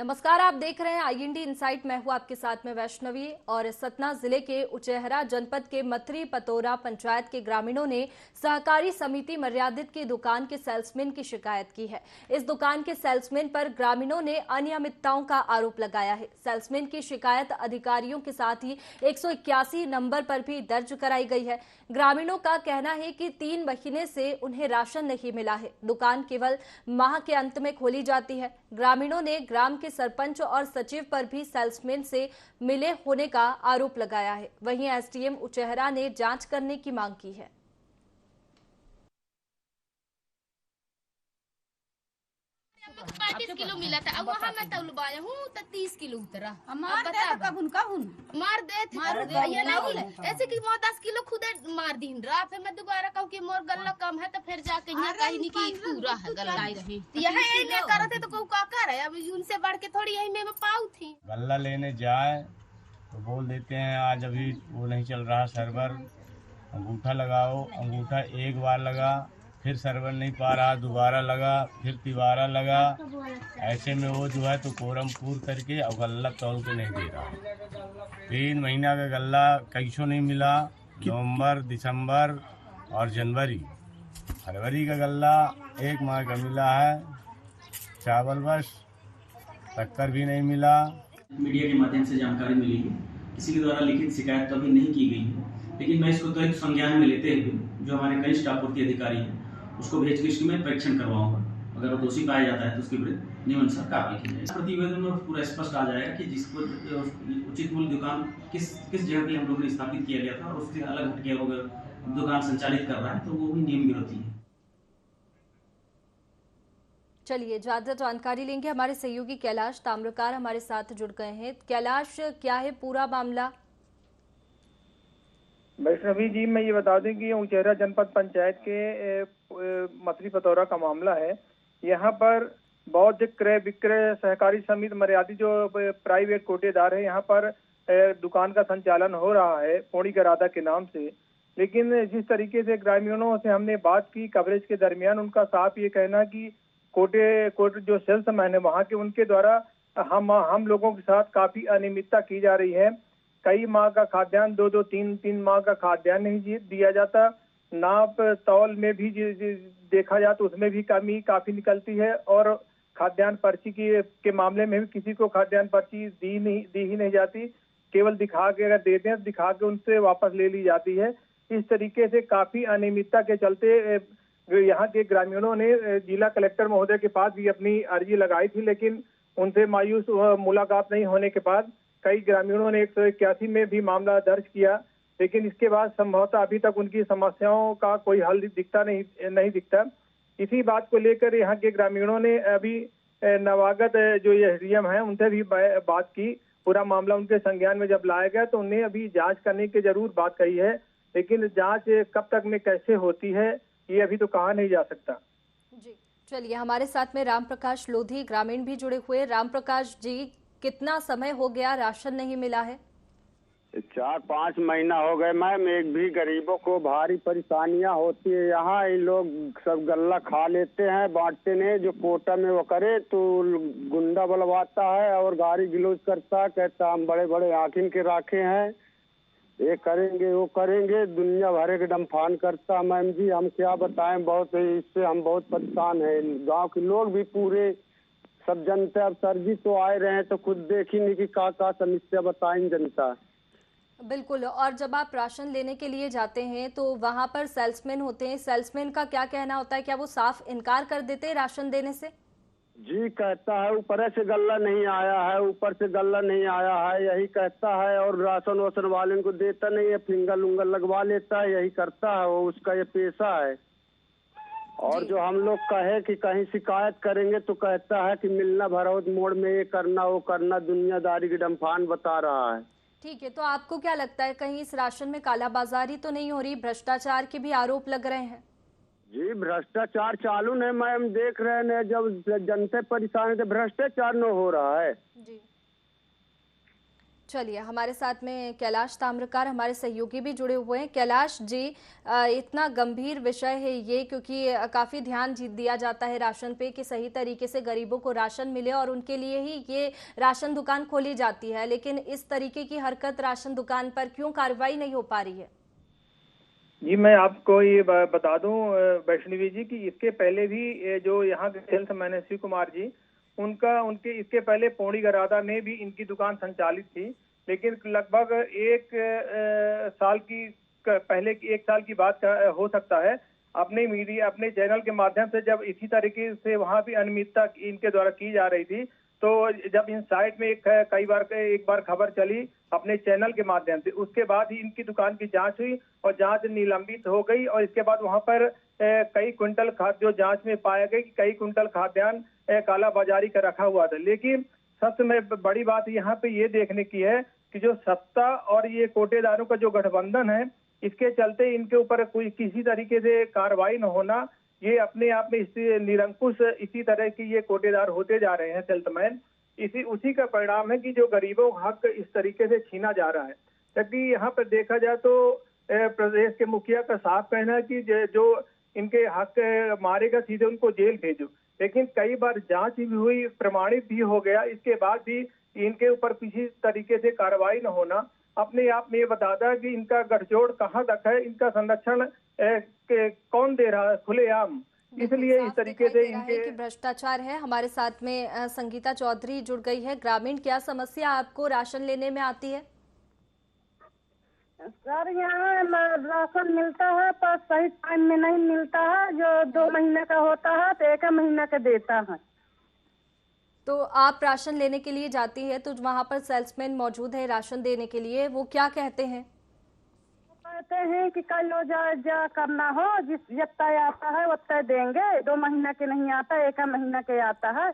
नमस्कार, आप देख रहे हैं आईएनडी इनसाइट। मैं हूं आपके साथ में वैष्णवी। और सतना जिले के उचेहरा जनपद के मथरी पतोरा पंचायत के ग्रामीणों ने सहकारी समिति मर्यादित की दुकान के सेल्समैन की शिकायत की है। इस दुकान के सेल्समैन पर ग्रामीणों ने अनियमितताओं का आरोप लगाया है। सेल्समैन की शिकायत अधिकारियों के साथ ही 181 नंबर पर भी दर्ज कराई गई है। ग्रामीणों का कहना है कि 3 महीने से उन्हें राशन नहीं मिला है। दुकान केवल माह के अंत में खोली जाती है। ग्रामीणों ने ग्राम के सरपंच और सचिव पर भी सेल्समैन से मिले होने का आरोप लगाया है। वहीं एसडीएम उचेहरा ने जांच करने की मांग की है। 35 किलो मिला था। अब वहाँ मैं तौलवाया हूँ तो 30 किलो उतरा। मार दे तो कबुन मार दे ये नहीं ऐसे कि वो 10 किलो खुद मार दी रहा। फिर मैं दोबारा कहूँ कि मोर गल्ला कम है तो फिर जाके यहाँ कहीं नहीं कि पूरा है गल्ला रही। यही ले कर थे तो कहूँ का कर है। अब उनसे बढ़ के थोड़ी यही में पाऊ थी। गल्ला लेने जाए तो बोल देते हैं आज अभी वो नहीं चल रहा सर्वर, अंगूठा लगाओ। अंगूठा एक बार लगा, फिर सर्वर नहीं पा रहा, दोबारा लगा, फिर तिबारा लगा। ऐसे में वो जो है तो कोरम पूर करके और गल्ला तौल के नहीं दे रहा। 3 महीना का गल्ला कैसो नहीं मिला। नवंबर, दिसंबर और जनवरी, फरवरी का गल्ला 1 माह का मिला है। चावल बस, शक्कर भी नहीं मिला। मीडिया के माध्यम से जानकारी मिली है, किसी के द्वारा लिखित शिकायत तो अभी नहीं की गई है, लेकिन मैं इसको तो संज्ञान में लेते हुए जो हमारे कनिष्ठ आपूर्ति अधिकारी हैं उसको भेज के इसकी मैं परीक्षण करवाऊंगा। अगर वो दोषी पाया जाता है तो उसके विरुद्ध नियमानुसार कार्रवाई की जाएगी। प्रतिवेदन में पूरा स्पष्ट आ जाएगा कि जिसको उचित मूल्य दुकान किस जगह पे हम लोगों ने स्थापित किया गया था और उससे अलग हट गया दुकान संचालित कर रहा है तो वो भी नियम विरोधी है। चलिए ज्यादा जानकारी लेंगे। हमारे सहयोगी कैलाश ताम्रकार हमारे साथ जुड़ गए हैं। कैलाश, क्या है पूरा मामला? वैष्णवी जी, मैं ये बता दूं कि ये उचेहरा जनपद पंचायत के मथरी पतौरा का मामला है। यहाँ पर बौद्ध क्रय विक्रय सहकारी समिति मर्यादित जो प्राइवेट कोटेदार है, यहाँ पर दुकान का संचालन हो रहा है पौड़ी गरादा के नाम से। लेकिन जिस तरीके से ग्रामीणों से हमने बात की कवरेज के दरमियान, उनका साफ ये कहना कि कोटे जो सेल्समैन है वहाँ के, उनके द्वारा हम लोगों के साथ काफी अनियमितता की जा रही है। कई माह का खाद्यान्न 2-2, 3-3 माह का खाद्यान्न नहीं दिया जाता। नाप तौल में भी देखा जाए तो उसमें भी कमी काफी निकलती है। और खाद्यान्न पर्ची के मामले में भी किसी को खाद्यान्न पर्ची दी ही नहीं जाती। केवल दिखा के, अगर देते हैं तो दिखा के उनसे वापस ले ली जाती है। इस तरीके से काफी अनियमितता के चलते यहाँ के ग्रामीणों ने जिला कलेक्टर महोदय के पास भी अपनी अर्जी लगाई थी, लेकिन उनसे मायूस मुलाकात नहीं होने के बाद कई ग्रामीणों ने 181 में भी मामला दर्ज किया। लेकिन इसके बाद संभवतः अभी तक उनकी समस्याओं का कोई हल नहीं दिखता। इसी बात को लेकर यहाँ के ग्रामीणों ने अभी नवागत जो ये एसडीएम है उनसे भी बात की। पूरा मामला उनके संज्ञान में जब लाया गया तो उन्हें अभी जांच करने की जरूर बात कही है, लेकिन जांच कब तक में कैसे होती है ये अभी तो कहा नहीं जा सकता। जी चलिए, हमारे साथ में राम प्रकाश लोधी ग्रामीण भी जुड़े हुए। राम प्रकाश जी, कितना समय हो गया राशन नहीं मिला है? 4-5 महीना हो गए मैम। एक भी गरीबों को भारी परेशानियां होती है। यहाँ ये लोग सब गल्ला खा लेते हैं, बांटते नहीं। जो कोटा में वो करे तो गुंडा बलवाता है और गाली गलौज करता है, कहता हम बड़े बड़े आखिन के राखे हैं, ये करेंगे वो करेंगे, दुनिया भरे के डम्फान करता। मैम जी हम क्या बताएं, बहुत इससे हम बहुत परेशान हैं। गांव के लोग भी पूरे सब जनता। अब सर जी तो आए रहे हैं तो खुद देखी नहीं कि का समस्या बताएं जनता। बिल्कुल। और जब आप राशन लेने के लिए जाते हैं तो वहां पर सेल्समैन होते हैं, सेल्समैन का क्या कहना होता है? क्या वो साफ इनकार कर देते हैं राशन देने से? जी कहता है ऊपर से गल्ला नहीं आया है, ऊपर से गल्ला नहीं आया है, यही कहता है। और राशन वासन वाले को देता नहीं है, फिंगर उंगल लगवा लेता है, यही करता है। वो उसका ये पेशा है। और जो हम लोग कहे कि कहीं शिकायत करेंगे तो कहता है कि मिलना भरौत मोड़ में ये करना वो करना, दुनियादारी की डम्फान बता रहा है। ठीक है, तो आपको क्या लगता है कहीं इस राशन में कालाबाजारी तो नहीं हो रही? भ्रष्टाचार के भी आरोप लग रहे हैं। जी भ्रष्टाचार चालू नहीं मैम, देख रहे हैं जब जनता परेशान है तो भ्रष्टाचार न हो रहा है। जी चलिए, हमारे साथ में कैलाश ताम्रकार हमारे सहयोगी भी जुड़े हुए हैं। कैलाश जी, इतना गंभीर विषय है ये, क्योंकि काफी ध्यान दिया जाता है राशन पे कि सही तरीके से गरीबों को राशन मिले और उनके लिए ही ये राशन दुकान खोली जाती है, लेकिन इस तरीके की हरकत राशन दुकान पर क्यों कार्रवाई नहीं हो पा रही है? जी, मैं आपको ये बता दूं वैष्णवी जी कि इसके पहले भी जो यहाँ के सेल्समैन है शिव कुमार जी, उनके इसके पहले पौड़ी गरादा में भी इनकी दुकान संचालित थी, लेकिन लगभग एक साल की पहले की 1 साल की बात हो सकता है, अपने मीडिया अपने चैनल के माध्यम से जब इसी तरीके से वहां भी अनियमितता इनके द्वारा की जा रही थी, तो जब इन साइट में एक बार खबर चली अपने चैनल के माध्यम से, उसके बाद ही इनकी दुकान की जांच हुई और जांच निलंबित हो गई और इसके बाद वहां पर कई क्विंटल खाद्य जो जांच में पाया गया कि कई क्विंटल खाद्यान्न काला बाजारी का रखा हुआ था। लेकिन सबसे बड़ी बात यहाँ पे ये देखने की है कि जो सत्ता और ये कोटेदारों का जो गठबंधन है, इसके चलते इनके ऊपर कोई किसी तरीके से कार्रवाई न होना, ये अपने आप में निरंकुश इसी तरह की ये कोटेदार होते जा रहे हैं सेल्समैन। उसी का परिणाम है कि जो गरीबों का हक इस तरीके से छीना जा रहा है। जबकि यहाँ पर देखा जाए तो प्रदेश के मुखिया का साफ कहना है कि जो इनके हक मारेगा सीधे उनको जेल भेजो, लेकिन कई बार जांच भी हुई, प्रमाणित भी हो गया, इसके बाद भी इनके ऊपर किसी तरीके से कार्रवाई न होना अपने आप में ये बताता है कि इनका गठजोड़ कहाँ तक है, इनका संरक्षण कौन दे रहा है खुलेआम। इसलिए इस तरीके से इनके कि भ्रष्टाचार है। हमारे साथ में संगीता चौधरी जुड़ गई है। ग्रामीण, क्या समस्या आपको राशन लेने में आती है? सर, यहाँ राशन मिलता है पर सही टाइम में नहीं मिलता है। जो 2 महीने का होता है तो 1 महीना का देता है। तो आप राशन लेने के लिए जाती है तो वहां पर सेल्समैन मौजूद है राशन देने के लिए, वो क्या कहते हैं? कहते हैं कि कल जा करना हो, जब तय आता है वो तय देंगे। 2 महीना के नहीं आता, 1 महीना के आता है।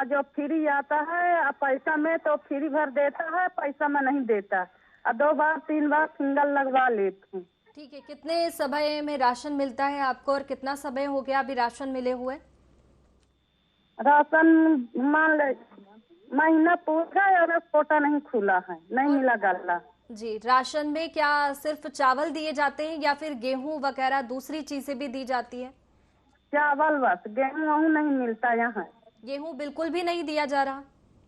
जो फ्री आता है पैसा में तो फ्री भर देता है, पैसा में नहीं देता। 2 बार 3 बार सिंगल लगवा लेते हैं। ठीक है, कितने समय में राशन मिलता है आपको और कितना समय हो गया अभी राशन मिले हुए? राशन मान ले महीना पूरा और कोटा नहीं खुला है, नहीं मिला गल्ला। जी, राशन में क्या सिर्फ चावल दिए जाते हैं या फिर गेहूं वगैरह दूसरी चीजें भी दी जाती है? चावल बस, गेहूँ नहीं मिलता यहाँ। गेहूं बिल्कुल भी नहीं दिया जा रहा?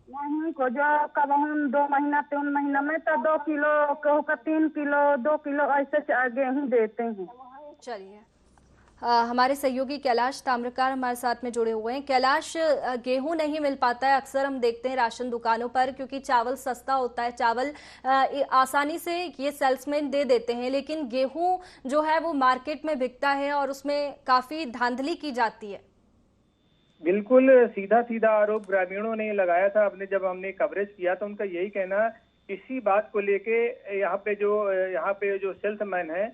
नहीं को जो कब 2 महीना 3 महीना में तो 2 किलो कहूँ का 3 किलो 2 किलो ऐसे गेहूँ देते हैं। चलिए, हमारे सहयोगी कैलाश ताम्रकार हमारे साथ में जुड़े हुए हैं। कैलाश, गेहूं नहीं मिल पाता है, अक्सर हम देखते हैं राशन दुकानों पर, क्योंकि चावल सस्ता होता है, चावल आसानी से ये सेल्समैन दे देते हैं, लेकिन गेहूं जो है वो मार्केट में बिकता है और उसमें काफी धांधली की जाती है। बिल्कुल सीधा आरोप ग्रामीणों ने लगाया था अपने, जब हमने कवरेज किया तो उनका यही कहना, इसी बात को लेके यहाँ पे जो सेल्समैन है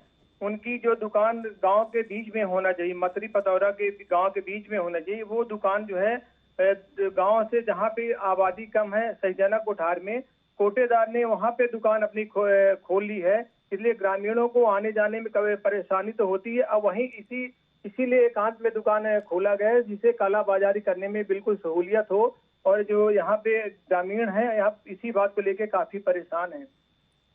उनकी जो दुकान गांव के बीच में होना चाहिए, मथरी पतौरा के गांव के बीच में होना चाहिए। वो दुकान जो है गांव से जहाँ पे आबादी कम है, सहीजना कोठार में, कोटेदार ने वहाँ पे दुकान अपनी खोल ली है, इसलिए ग्रामीणों को आने जाने में कभी परेशानी तो होती है। अब वहीं इसीलिए एकांत में दुकान खोला गया है, जिससे काला बाजारी करने में बिल्कुल सहूलियत हो। और जो यहाँ पे ग्रामीण है, यहाँ इसी बात को लेके काफी परेशान है।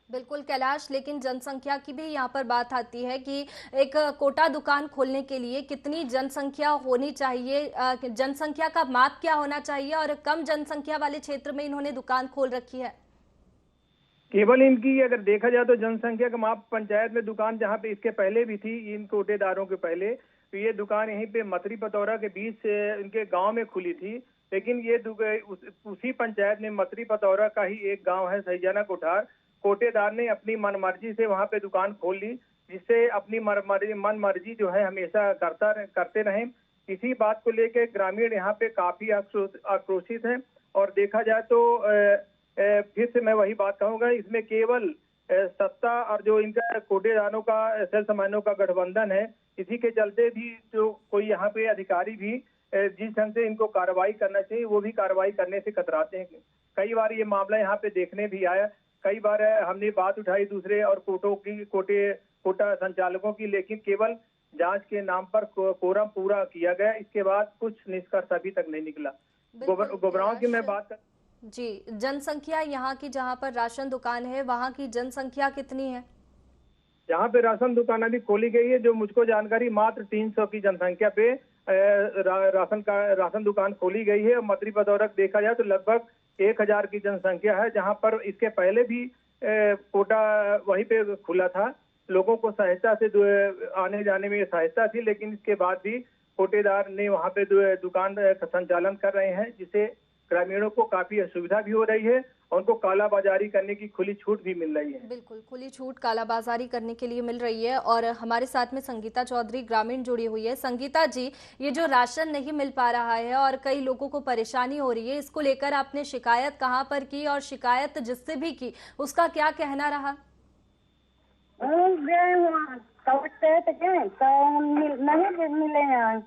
बिल्कुल कैलाश, लेकिन जनसंख्या की भी यहाँ पर बात आती है कि एक कोटा दुकान खोलने के लिए कितनी जनसंख्या होनी चाहिए, जनसंख्या का माप क्या होना चाहिए, और कम जनसंख्या वाले क्षेत्र में इन्होंने दुकान खोल रखी है। केवल इनकी अगर देखा जाए तो जनसंख्या का माप पंचायत में दुकान जहाँ पे इसके पहले भी थी, इन कोटेदारों के पहले, तो ये दुकान यहीं पे मथरी पतौरा के बीच से इनके गांव में खुली थी। लेकिन ये उसी पंचायत में मथरी पतौरा का ही एक गांव है सहीजना कोठार, कोटेदार ने अपनी मनमर्जी से वहां पे दुकान खोल ली, जिससे अपनी मनमर्जी जो है हमेशा करते रहे। इसी बात को लेकर ग्रामीण यहाँ पे काफी आक्रोशित हैं। और देखा जाए तो फिर से मैं वही बात कहूंगा, इसमें केवल सत्ता और जो इनका कोटेदारों का सेल्समैनों का गठबंधन है, इसी के चलते भी जो कोई यहाँ पे अधिकारी भी जिस ढंग से इनको कार्रवाई करना चाहिए वो भी कार्रवाई करने से कतराते हैं। कई बार ये मामला यहाँ पे देखने भी आया, कई बार हमने बात उठाई दूसरे और कोटा संचालकों की, लेकिन केवल जांच के नाम पर कोरम पूरा किया गया, इसके बाद कुछ निष्कर्ष अभी तक नहीं निकला। गोबराओं की मैं बात कर जी, जनसंख्या यहाँ की जहाँ पर राशन दुकान है वहाँ की जनसंख्या कितनी है? यहाँ पे राशन दुकान अभी खोली गई है, जो मुझको जानकारी मात्र 300 की जनसंख्या पे राशन दुकान खोली गई है। और मत्री पतौरक देखा जाए तो लगभग 1000 की जनसंख्या है, जहाँ पर इसके पहले भी कोटा वहीं पे खुला था। लोगों को सहायता से आने जाने में सहायता थी, लेकिन इसके बाद भी कोटेदार ने वहाँ पे दुकान का संचालन कर रहे हैं, जिससे ग्रामीणों को काफी असुविधा भी हो रही है और उनको कालाबाजारी करने की खुली छूट भी मिल रही है। बिल्कुल, खुली छूट कालाबाजारी करने के लिए मिल रही है। और हमारे साथ में संगीता चौधरी ग्रामीण जुड़ी हुई है। संगीता जी, ये जो राशन नहीं मिल पा रहा है और कई लोगों को परेशानी हो रही है, इसको लेकर आपने शिकायत कहाँ पर की और शिकायत जिससे भी की उसका क्या कहना रहा? गए वहाँ कलेक्ट्रेट गए तो नहीं मिले हैं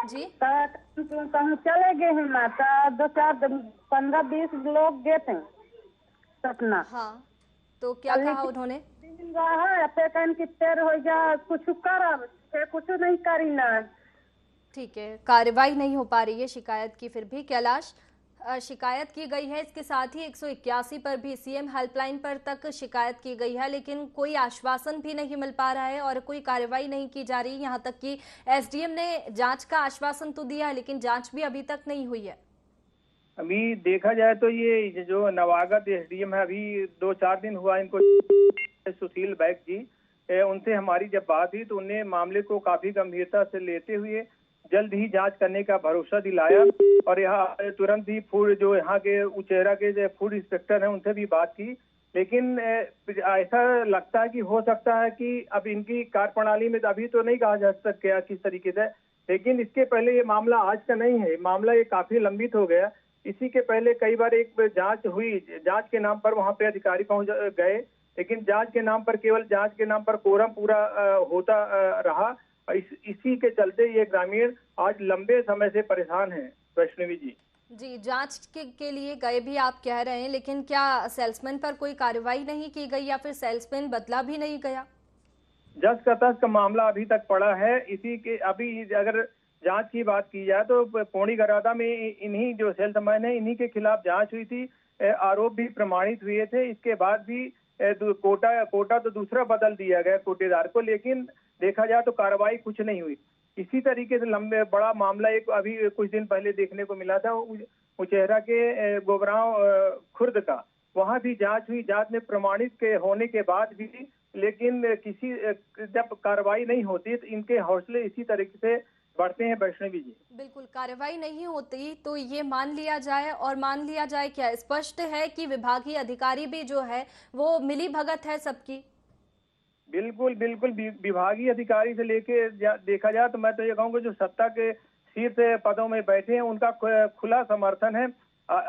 जी, तो चले गए हैं माता 15-20 लोग गए थे सपना। हाँ, तो क्या कहा उन्होंने? हो जा कुछ कर कुछ नहीं करी ना। ठीक है, कार्रवाई नहीं हो पा रही है शिकायत की, फिर भी कैलाश शिकायत की गई है। इसके साथ ही 181 पर भी सीएम हेल्पलाइन पर तक शिकायत की गई है, लेकिन कोई आश्वासन भी नहीं मिल पा रहा है और कोई कार्रवाई नहीं की जा रही। यहाँ तक कि एसडीएम ने जांच का आश्वासन तो दिया है, लेकिन जांच भी अभी तक नहीं हुई है। अभी देखा जाए तो ये जो नवागत एसडीएम है, अभी 2-4 दिन हुआ इनको, सुशील बैग जी, उनसे हमारी जब बात हुई तो उन्हें मामले को काफी गंभीरता से लेते हुए जल्द ही जांच करने का भरोसा दिलाया। और यहाँ तुरंत ही फूड जो यहाँ के उचेहरा के जो फूड इंस्पेक्टर हैं उनसे भी बात की, लेकिन ऐसा लगता है कि हो सकता है कि अब इनकी कार्यप्रणाली में अभी तो नहीं कहा जा सकता किस तरीके से, लेकिन इसके पहले ये मामला आज का नहीं है, मामला ये काफी लंबित हो गया। इसी के पहले कई बार एक जांच हुई, जांच के नाम पर वहां पे अधिकारी पहुंच गए, लेकिन जांच के नाम पर केवल जांच के नाम पर कोरम पूरा होता रहा। इसी के चलते ये ग्रामीण आज लंबे समय से परेशान हैं। वैष्णवी जी, जांच के लिए गए भी आप कह रहे हैं, लेकिन क्या सेल्समैन पर कोई कार्रवाई नहीं की गई या फिर सेल्समैन बदला भी नहीं गया? जस का तस का मामला अभी तक पड़ा है। इसी के अभी अगर जांच की बात की जाए तो पौड़ी गरादा में इन्हीं जो सेल्समैन है इन्हीं के खिलाफ जांच हुई थी, आरोप भी प्रमाणित हुए थे। इसके बाद भी कोटा तो दूसरा बदल दिया गया कोटेदार को, लेकिन देखा जाए तो कार्रवाई कुछ नहीं हुई। इसी तरीके से लंबे बड़ा मामला एक अभी कुछ दिन पहले देखने को मिला था उचेहरा के गोबराव खुर्द का, वहां भी जांच हुई। जांच में प्रमाणित के होने के बाद भी लेकिन जब कार्रवाई नहीं होती तो इनके हौसले इसी तरीके से बढ़ते हैं। वैष्णवी जी, बिल्कुल, कार्रवाई नहीं होती तो ये मान लिया जाए, और मान लिया जाए क्या? स्पष्ट है कि विभागीय अधिकारी भी जो है वो मिली भगत है सबकी। बिल्कुल बिल्कुल, विभागीय अधिकारी से लेके देखा जाए तो मैं तो ये कहूँगा जो सत्ता के शीर्ष पदों में बैठे हैं उनका खुला समर्थन है।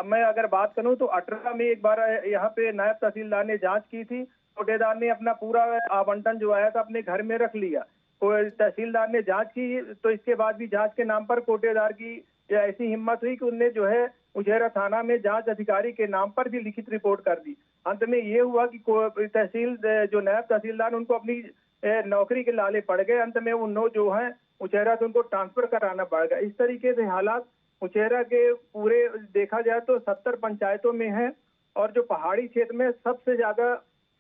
मैं अगर बात करूं तो 18 में एक बार यहाँ पे नायब तहसीलदार ने जांच की थी, कोटेदार ने अपना पूरा आवंटन जो आया था अपने घर में रख लिया। तहसीलदार ने जांच की तो इसके बाद भी जांच के नाम पर कोटेदार की ऐसी हिम्मत हुई कि उनने जो है उचेहरा थाना में जांच अधिकारी के नाम पर भी लिखित रिपोर्ट कर दी। अंत में ये हुआ कि तहसील जो नायब तहसीलदार उनको अपनी नौकरी के लाले पड़ गए। अंत में वो जो है उचेहरा से उनको ट्रांसफर कराना पड़ गया। इस तरीके से हालात उचेहरा के पूरे देखा जाए तो 70 पंचायतों में है, और जो पहाड़ी क्षेत्र में सबसे ज्यादा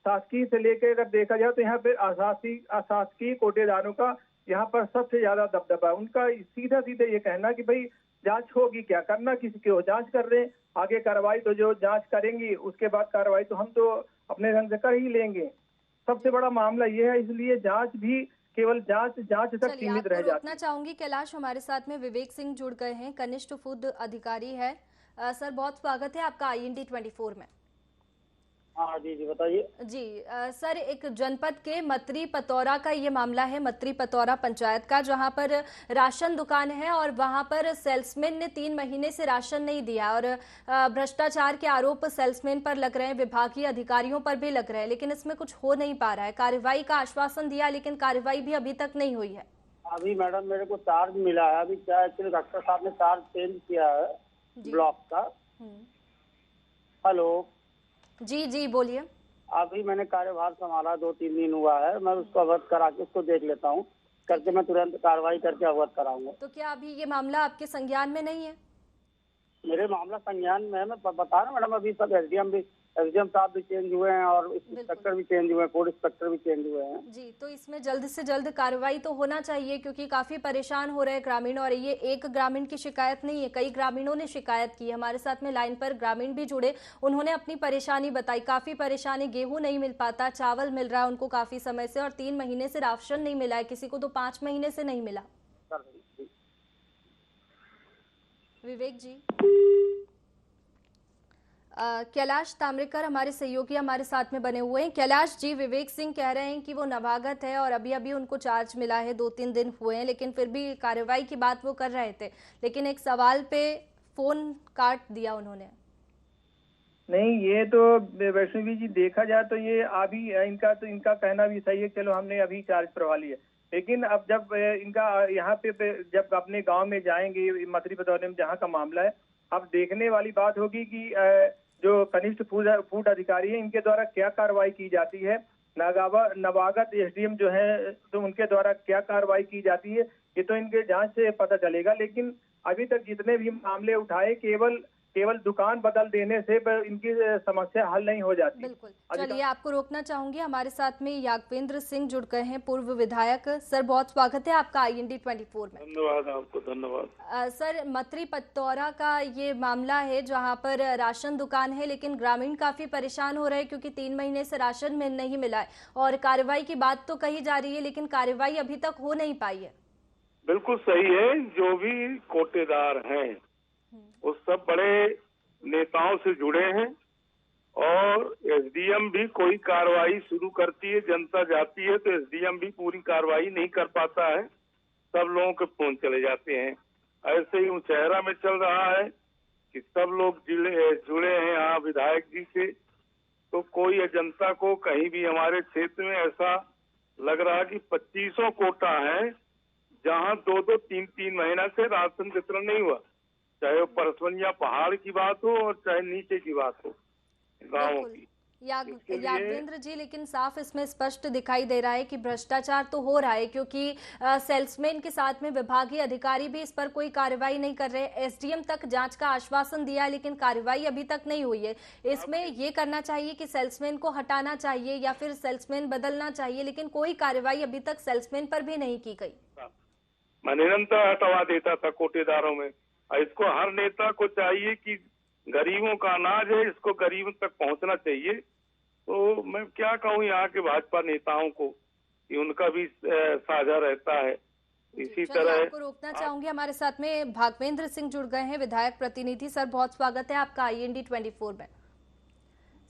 शासकीय से लेकर अगर देखा जाए तो यहाँ पे अशासकीय कोटेदारों का यहाँ पर सबसे ज्यादा दबदबा है। उनका सीधा सीधे ये कहना कि भाई जांच होगी, क्या करना किसी की हो, जांच कर रहे हैं, आगे कार्रवाई तो जो जांच करेंगी उसके बाद कार्रवाई तो हम तो अपने ढंग से कर ही लेंगे। सबसे बड़ा मामला ये है, इसलिए जांच भी केवल जांच तक सीमित रह जाती है। रोकना चाहूंगी कैलाश, हमारे साथ में विवेक सिंह जुड़ गए हैं, कनिष्ठ फूड अधिकारी है। सर, बहुत स्वागत है आपका IND 24 में। हाँ जी बताइए। जी सर, एक जनपद के मत्री पतौरा का ये मामला है, मत्री पतौरा पंचायत का, जहां पर राशन दुकान है और वहां पर सेल्समैन ने 3 महीने से राशन नहीं दिया और भ्रष्टाचार के आरोप सेल्समैन पर लग रहे हैं, विभागीय अधिकारियों पर भी लग रहे हैं, लेकिन इसमें कुछ हो नहीं पा रहा है। कार्रवाई का आश्वासन दिया लेकिन कार्रवाई भी अभी तक नहीं हुई है। अभी मैडम मेरे को चार्ज मिला है, अभी क्या एक्चुअली डॉक्टर साहब ने चार्ज चेंज किया है ब्लॉक का। हेलो जी बोलिए। अभी मैंने कार्यभार संभाला 2-3 दिन हुआ है, मैं उसको अवगत करा के उसको देख लेता हूँ, करके मैं तुरंत कार्रवाई करके अवगत कराऊंगा। तो क्या अभी ये मामला आपके संज्ञान में नहीं है? मेरे मामला संज्ञान में है। मैं बता रहा हूँ मैडम, अभी सब एसडीएम साहब भी चेंज हुए हैं और इंस्पेक्टर भी चेंज हुए हैं, फूड इंस्पेक्टर भी चेंज हुए हैं। जी, तो इसमें जल्द से जल्द कार्रवाई तो होना चाहिए, क्योंकि काफी परेशान हो रहे हैं ग्रामीण। और ये एक ग्रामीण की शिकायत नहीं है, कई ग्रामीणों ने शिकायत की। हमारे साथ में लाइन पर ग्रामीण भी जुड़े, उन्होंने अपनी परेशानी बताई। काफी परेशानी, गेहूं नहीं मिल पाता, चावल मिल रहा है उनको काफी समय से, और 3 महीने से राशन नहीं मिला है, किसी को तो 5 महीने से नहीं मिला। विवेक जी, कैलाश ताम्रेकर हमारे सहयोगी हमारे साथ में बने हुए हैं। कैलाश जी, विवेक सिंह कह रहे हैं कि वो नवागत है और अभी अभी उनको चार्ज मिला है, 2-3 दिन हुए हैं, लेकिन फिर भी कार्रवाई की बात वो कर रहे थे, लेकिन एक सवाल पे फोन काट दिया उन्होंने। नहीं, ये तो वैष्णवी जी देखा जाए तो ये अभी इनका कहना भी सही है, चलो हमने अभी चार्ज करवा लिया, लेकिन अब जब इनका यहाँ पे जब अपने गांव में जाएंगे मथुरी पतौरा में जहाँ का मामला है, अब देखने वाली बात होगी कि जो कनिष्ठ फूड अधिकारी है इनके द्वारा क्या कार्रवाई की जाती है, नवागत एसडीएम जो है तो उनके द्वारा क्या कार्रवाई की जाती है, ये तो इनके जांच से पता चलेगा। लेकिन अभी तक जितने भी मामले उठाए केवल दुकान बदल देने से इनकी समस्या हल नहीं हो जाती। बिल्कुल, चलिए आपको रोकना चाहूंगी। हमारे साथ में यादवेंद्र सिंह जुड़ गए हैं, पूर्व विधायक। सर, बहुत स्वागत है आपका IND 24 में। धन्यवाद आपको, धन्यवाद। सर, मथुरी पतौरा का ये मामला है जहां पर राशन दुकान है, लेकिन ग्रामीण काफी परेशान हो रहे हैं क्योंकि 3 महीने से राशन में नहीं मिला है, और कार्रवाई की बात तो कही जा रही है, लेकिन कार्रवाई अभी तक हो नहीं पाई है। बिल्कुल सही है, जो भी कोटेदार हैं वो सब बड़े नेताओं से जुड़े हैं, और एसडीएम भी कोई कार्रवाई शुरू करती है, जनता जाती है तो एसडीएम भी पूरी कार्रवाई नहीं कर पाता है, सब लोगों के फोन चले जाते हैं। ऐसे ही उचेहरा में चल रहा है कि सब लोग जुड़े हैं यहाँ विधायक जी से, तो कोई जनता को कहीं भी हमारे क्षेत्र में ऐसा लग रहा कि 2500 कोटा है जहाँ 2-2, 3-3 महीना से राशन वितरण नहीं हुआ, चाहे वो परसवनिया पहाड़ की बात हो और चाहे नीचे की बात हो गाँवों की। यादवेंद्र जी, लेकिन साफ इसमें स्पष्ट दिखाई दे रहा है कि भ्रष्टाचार तो हो रहा है, क्योंकि सेल्समैन के साथ में विभागीय अधिकारी भी इस पर कोई कार्रवाई नहीं कर रहे। एसडीएम तक जांच का आश्वासन दिया है, लेकिन कार्रवाई अभी तक नहीं हुई है। इसमें ये करना चाहिए कि सेल्समैन को हटाना चाहिए या फिर सेल्समैन बदलना चाहिए, लेकिन कोई कार्रवाई अभी तक सेल्समैन पर भी नहीं की गई। मैं निरंतर हटवा देता था कोटेदारों में। इसको हर नेता को चाहिए कि गरीबों का अनाज है, इसको गरीबों तक पहुंचना चाहिए। तो मैं क्या कहूँ यहाँ के भाजपा नेताओं को कि उनका भी साझा रहता है। इसी तरह आपको रोकना चाहूंगी, हमारे साथ में भागवेंद्र सिंह जुड़ गए हैं, विधायक प्रतिनिधि। सर, बहुत स्वागत है आपका IND 24 में।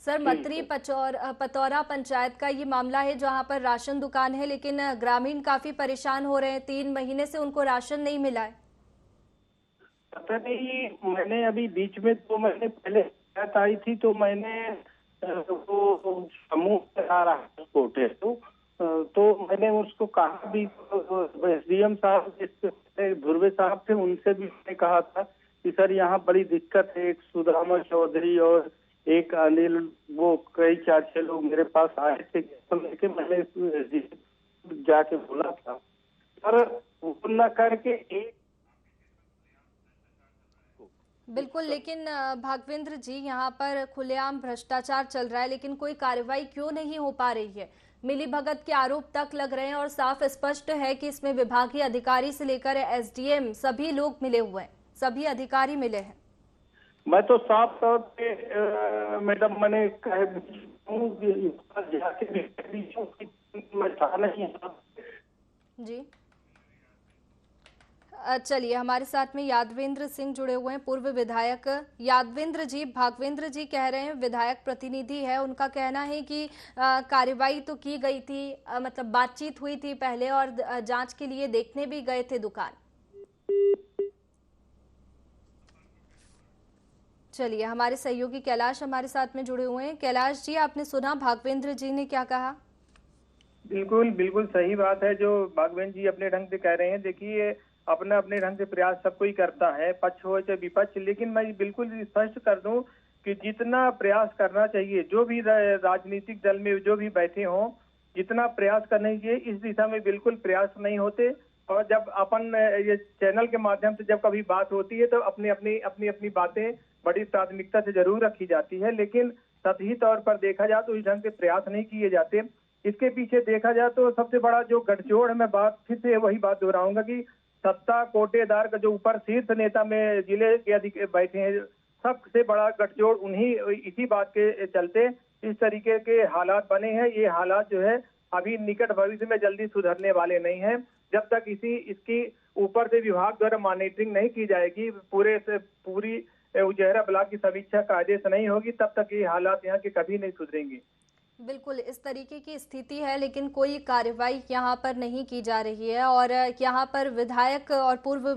सर, मथुरी पतौरा पंचायत का ये मामला है जहां पर राशन दुकान है, लेकिन ग्रामीण काफी परेशान हो रहे हैं, 3 महीने से उनको राशन नहीं मिला है। पता नहीं, मैंने अभी बीच में 2 महीने पहले शिकायत आई थी, तो मैंने वो समूह चला रहा कोटे तो मैंने उसको कहा भी, एसडीएम साहब ध्रुवे साहब थे, उनसे भी मैंने कहा था कि सर यहाँ बड़ी दिक्कत है। एक सुदामा चौधरी और एक अनिल, वो कई 4-6 लोग मेरे पास आए थे, लेके मैंने जाके बोला था, पर वो न करके एक। बिल्कुल, लेकिन भागवेंद्र जी, यहाँ पर खुलेआम भ्रष्टाचार चल रहा है, लेकिन कोई कार्रवाई क्यों नहीं हो पा रही है? मिली भगत के आरोप तक लग रहे हैं और साफ स्पष्ट है कि इसमें विभागीय अधिकारी से लेकर एसडीएम सभी लोग मिले हुए हैं, सभी अधिकारी मिले हैं। मैं तो साफ तौर पे मैडम मैंने जी, चलिए हमारे साथ में यादवेंद्र सिंह जुड़े हुए हैं, पूर्व विधायक। यादवेंद्र जी, भागवेंद्र जी कह रहे हैं, विधायक प्रतिनिधि है, उनका कहना है कि कार्रवाई तो की गई थी, मतलब बातचीत हुई थी पहले और जांच के लिए देखने भी गए थे दुकान। चलिए, हमारे सहयोगी कैलाश हमारे साथ में जुड़े हुए हैं। कैलाश जी, आपने सुना भागवेंद्र जी ने क्या कहा? बिल्कुल बिल्कुल सही बात है जो भागवेंद्र जी अपने ढंग से कह रहे हैं। देखिए, अपना अपने ढंग से प्रयास सब कोई करता है, पक्ष हो चाहे विपक्ष, लेकिन मैं बिल्कुल स्पष्ट कर दूं कि जितना प्रयास करना चाहिए, जो भी राजनीतिक दल में जो भी बैठे हों, जितना प्रयास करना चाहिए, इस दिशा में बिल्कुल प्रयास नहीं होते। और जब अपन ये चैनल के माध्यम से जब कभी बात होती है तो अपनी अपनी बातें बड़ी प्राथमिकता से जरूर रखी जाती है, लेकिन सतही तौर पर देखा जाए तो इस ढंग से प्रयास नहीं किए जाते। इसके पीछे देखा जाए तो सबसे बड़ा जो गठजोड़ है, मैं बात फिर से वही बात दोहराऊंगा कि सत्ता कोटेदार का जो ऊपर शीर्ष नेता में जिले के बैठे हैं, सबसे बड़ा गठजोड़ उन्हीं इसी बात के चलते इस तरीके के हालात बने हैं। ये हालात जो है अभी निकट भविष्य में जल्दी सुधरने वाले नहीं हैं। जब तक इसकी ऊपर से विभाग द्वारा मॉनिटरिंग नहीं की जाएगी, पूरी उचेहरा ब्लॉक की समीक्षा कायदे से नहीं होगी, तब तक ये हालात यहाँ के कभी नहीं सुधरेंगे। बिल्कुल इस तरीके की स्थिति है, लेकिन कोई कार्रवाई यहाँ पर नहीं की जा रही है और यहाँ पर विधायक और पूर्व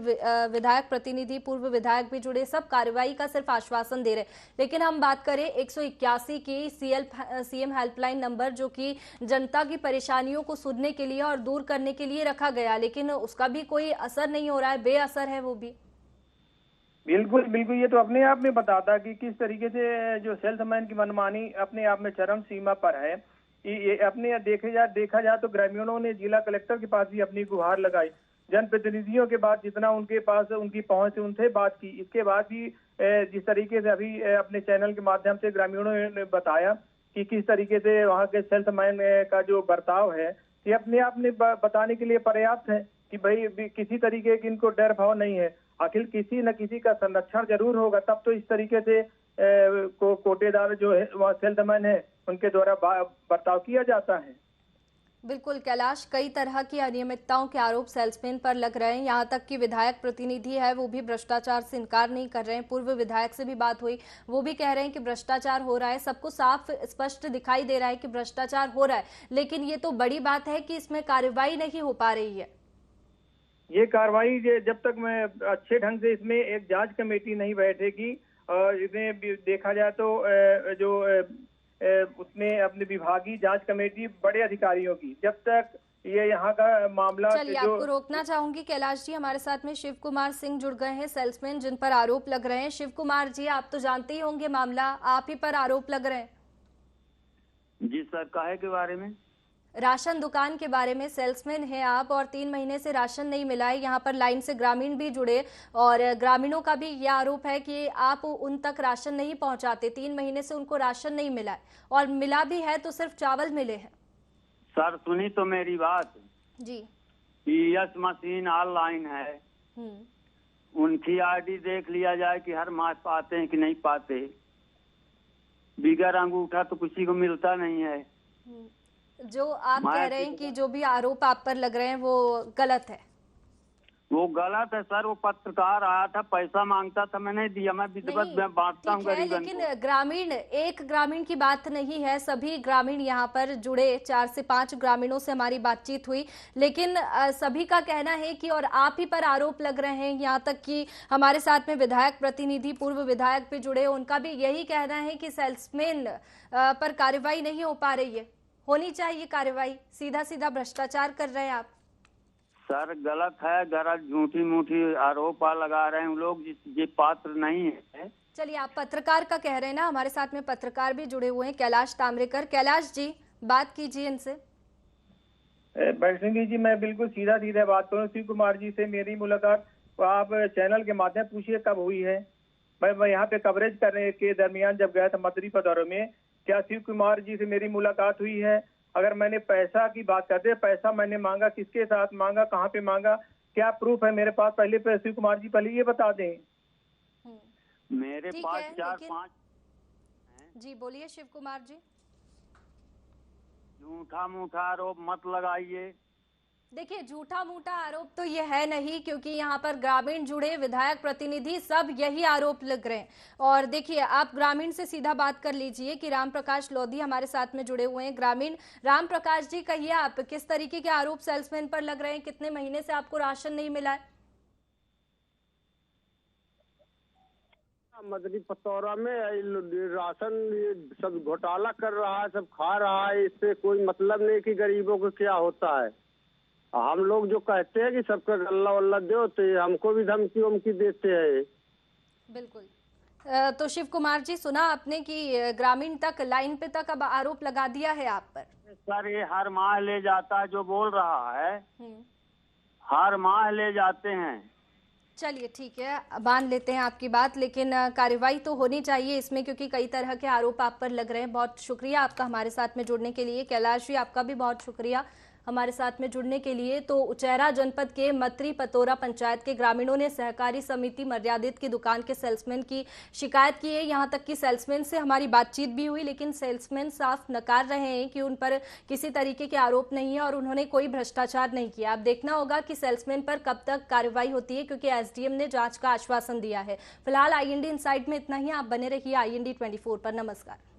विधायक प्रतिनिधि, पूर्व विधायक भी जुड़े, सब कार्रवाई का सिर्फ आश्वासन दे रहे। लेकिन हम बात करें 181 की सीएम हेल्पलाइन नंबर, जो कि जनता की परेशानियों को सुनने के लिए और दूर करने के लिए रखा गया, लेकिन उसका भी कोई असर नहीं हो रहा है, बेअसर है वो भी। बिल्कुल बिल्कुल, ये तो अपने आप में बताता कि किस तरीके से जो सेल्समैन की मनमानी अपने आप में चरम सीमा पर है। ये अपने देखा जाए तो ग्रामीणों ने जिला कलेक्टर के पास भी अपनी गुहार लगाई, जनप्रतिनिधियों के बाद जितना उनके पास उनकी पहुंच से उनसे बात की। इसके बाद भी जिस तरीके से अभी अपने चैनल के माध्यम से ग्रामीणों ने बताया कि किस तरीके से वहाँ के सेल्समैन का जो बर्ताव है, ये अपने आप में बताने के लिए पर्याप्त है कि भाई किसी तरीके की इनको डर भाव नहीं है। आखिर किसी न किसी का संरक्षण जरूर होगा, तब तो इस तरीके से कोटेदार जो है वहाँ सेल्समैन है उनके द्वारा बर्ताव किया जाता है। बिल्कुल कैलाश, कई तरह की अनियमितताओं के आरोप सेल्समैन पर लग रहे हैं। यहाँ तक कि विधायक प्रतिनिधि है वो भी भ्रष्टाचार से इनकार नहीं कर रहे हैं। पूर्व विधायक से भी बात हुई, वो भी कह रहे हैं कि भ्रष्टाचार हो रहा है, सबको साफ स्पष्ट दिखाई दे रहा है कि भ्रष्टाचार हो रहा है। लेकिन ये तो बड़ी बात है कि इसमें कार्रवाई नहीं हो पा रही है। ये कार्रवाई जब तक मैं अच्छे ढंग से इसमें एक जांच कमेटी नहीं बैठेगी और इसमें देखा जाए तो जो उसमें अपने विभागीय जांच कमेटी बड़े अधिकारियों की, जब तक ये यहाँ का मामला चलिए आपको रोकना चाहूंगी कैलाश जी। हमारे साथ में शिव कुमार सिंह जुड़ गए हैं, सेल्समैन जिन पर आरोप लग रहे हैं। शिव कुमार जी, आप तो जानते ही होंगे मामला, आप ही पर आरोप लग रहे हैं। जी सर, काहे के बारे में? राशन दुकान के बारे में। सेल्समैन हैं आप और 3 महीने से राशन नहीं मिला है। यहाँ पर लाइन से ग्रामीण भी जुड़े और ग्रामीणों का भी यह आरोप है कि आप उन तक राशन नहीं पहुँचाते। 3 महीने से उनको राशन नहीं मिला है और मिला भी है तो सिर्फ चावल मिले हैं। सर सुनी तो मेरी बात जी। यस मशीन ऑनलाइन है, उनकी आईडी देख लिया जाए कि हर मास पाते हैं कि नहीं पाते। बिगर अंगूठा तो किसी को मिलता नहीं है। जो आप कह रहे हैं कि जो भी आरोप आप पर लग रहे हैं वो गलत है। वो गलत है सर। वो पत्रकार आया था, पैसा मांगता था, मैं नहीं दिया। मैं विधिवत मैं बांटता हूँ गरीबों को। लेकिन ग्रामीण, एक ग्रामीण की बात नहीं है, सभी ग्रामीण यहाँ पर जुड़े। 4 से 5 ग्रामीणों से हमारी बातचीत हुई, लेकिन सभी का कहना है कि और आप ही पर आरोप लग रहे हैं। यहाँ तक कि हमारे साथ में विधायक प्रतिनिधि, पूर्व विधायक भी जुड़े, उनका भी यही कहना है कि सेल्समैन पर कार्रवाई नहीं हो पा रही है। होनी चाहिए कार्रवाई। सीधा सीधा भ्रष्टाचार कर रहे हैं आप। सर गलत है, गलत झूठी मूठी आरोप लगा रहे हैं लोग ये पात्र नहीं है। चलिए, आप पत्रकार का कह रहे हैं ना, हमारे साथ में पत्रकार भी जुड़े हुए हैं, कैलाश ताम्रेकर। कैलाश जी, बात कीजिए इनसे। वैष्णवी जी, मैं बिल्कुल सीधा सीधा बात करूँ। शिव कुमार जी से मेरी मुलाकात आप चैनल के माध्यम पूछिए कब हुई है। मैं यहाँ पे कवरेज करने के दरमियान जब गया था मत्री पदौर में, क्या शिव कुमार जी से मेरी मुलाकात हुई है? अगर मैंने पैसा की बात करते हैं, पैसा मैंने मांगा, किसके साथ मांगा, कहाँ पे मांगा, क्या प्रूफ है मेरे पास? पहले शिव कुमार जी पहले ये बता दें। मेरे पास 4-5। जी बोलिए शिव कुमार जी। झूठा मूठा आरोप मत लगाइए। देखिए, झूठा मूठा आरोप तो ये है नहीं, क्योंकि यहाँ पर ग्रामीण जुड़े, विधायक प्रतिनिधि, सब यही आरोप लग रहे हैं। और देखिए, आप ग्रामीण से सीधा बात कर लीजिए कि राम प्रकाश लोधी हमारे साथ में जुड़े हुए हैं, ग्रामीण। राम प्रकाश जी, कहिए आप, किस तरीके के आरोप सेल्समैन पर लग रहे हैं? कितने महीने से आपको राशन नहीं मिला है? मदनी पतौरा में राशन सब घोटाला कर रहा है, सब खा रहा है। इससे कोई मतलब नहीं कि गरीबों को क्या होता है। हम लोग जो कहते हैं कि सबका गल्ला वल्ला दो, तो हमको भी धमकी वमकी देते हैं। बिल्कुल। तो शिव कुमार जी, सुना आपने कि ग्रामीण तक, लाइन पे तक अब आरोप लगा दिया है आप पर। सर ये हर माह ले जाता है जो बोल रहा है, हर माह ले जाते हैं। चलिए ठीक है, मान लेते हैं आपकी बात, लेकिन कार्रवाई तो होनी चाहिए इसमें, क्योंकि कई तरह के आरोप आप पर लग रहे हैं। बहुत शुक्रिया आपका हमारे साथ में जुड़ने के लिए। कैलाश जी, आपका भी बहुत शुक्रिया हमारे साथ में जुड़ने के लिए। तो उचेहरा जनपद के मत्री पतोरा पंचायत के ग्रामीणों ने सहकारी समिति मर्यादित की दुकान के सेल्समैन की शिकायत की है। यहां तक कि सेल्समैन से हमारी बातचीत भी हुई, लेकिन सेल्समैन साफ नकार रहे हैं कि उन पर किसी तरीके के आरोप नहीं है और उन्होंने कोई भ्रष्टाचार नहीं किया। अब देखना होगा कि सेल्समैन पर कब तक कार्रवाई होती है, क्योंकि एसडीएम ने जांच का आश्वासन दिया है। फिलहाल IND इनसाइट में इतना ही। आप बने रहिए IND 24 पर। नमस्कार।